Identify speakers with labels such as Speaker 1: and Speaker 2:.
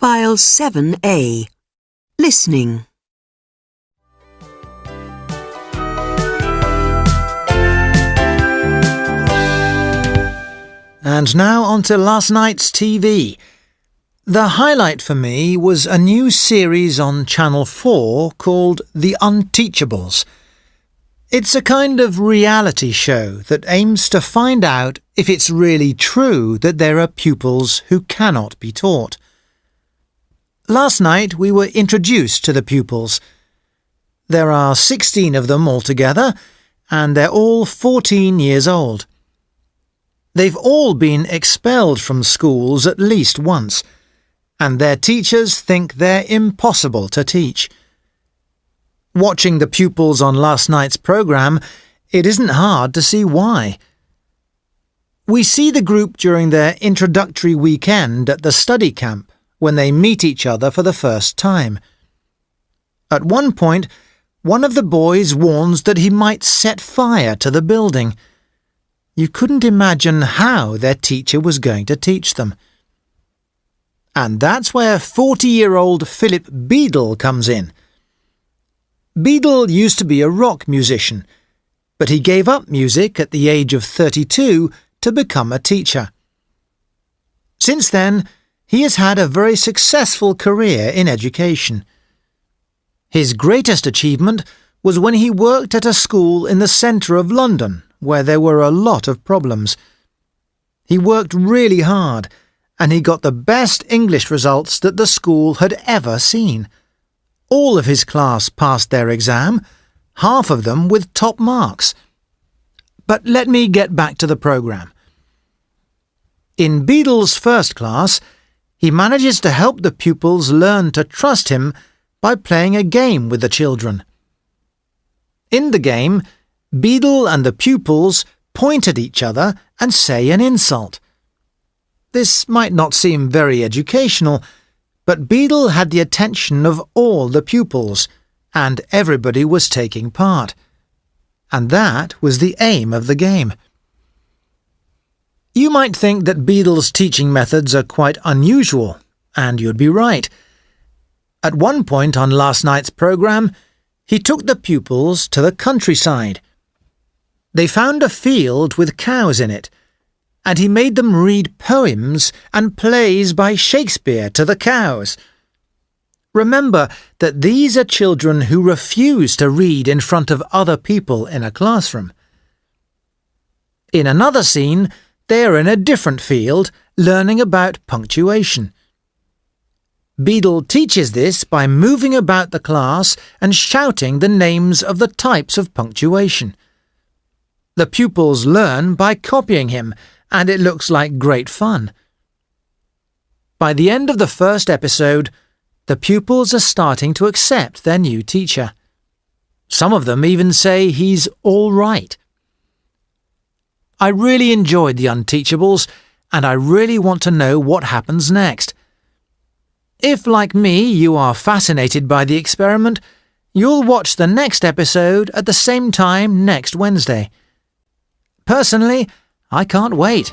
Speaker 1: File 7A. Listening.
Speaker 2: And now on to last night's TV. The highlight for me was a new series on Channel 4 called The Unteachables. It's a kind of reality show that aims to find out if it's really true that there are pupils who cannot be taught. Last night we were introduced to the pupils. There are 16 of them altogether, and they're all 14 years old. They've all been expelled from schools at least once, and their teachers think they're impossible to teach. Watching the pupils on last night's programme, it isn't hard to see why. We see the group during their introductory weekend at the study camp, when they meet each other for the first time. At one point, one of the boys warns that he might set fire to the building. You couldn't imagine how their teacher was going to teach them. And that's where 40-year-old Philip Beadle comes in. Beadle used to be a rock musician, but he gave up music at the age of 32 to become a teacher. Since then, he has had a very successful career in education. His greatest achievement was when he worked at a school in the centre of London, where there were a lot of problems. He worked really hard, and he got the best English results that the school had ever seen. All of his class passed their exam, half of them with top marks. But let me get back to the programme. In Beadle's first class, he manages to help the pupils learn to trust him by playing a game with the children. In the game, Beadle and the pupils point at each other and say an insult. This might not seem very educational, but Beadle had the attention of all the pupils, and everybody was taking part. And that was the aim of the game. You might think that Beadle's teaching methods are quite unusual, and you'd be right. At one point on last night's programme, he took the pupils to the countryside. They found a field with cows in it, and he made them read poems and plays by Shakespeare to the cows. Remember that these are children who refuse to read in front of other people in a classroom. In another scene, they are in a different field, learning about punctuation. Beadle teaches this by moving about the class and shouting the names of the types of punctuation. The pupils learn by copying him, and it looks like great fun. By the end of the first episode, the pupils are starting to accept their new teacher. Some of them even say he's all right. I really enjoyed The Unteachables, and I really want to know what happens next. If, like me, you are fascinated by the experiment, you'll watch the next episode at the same time next Wednesday. Personally, I can't wait.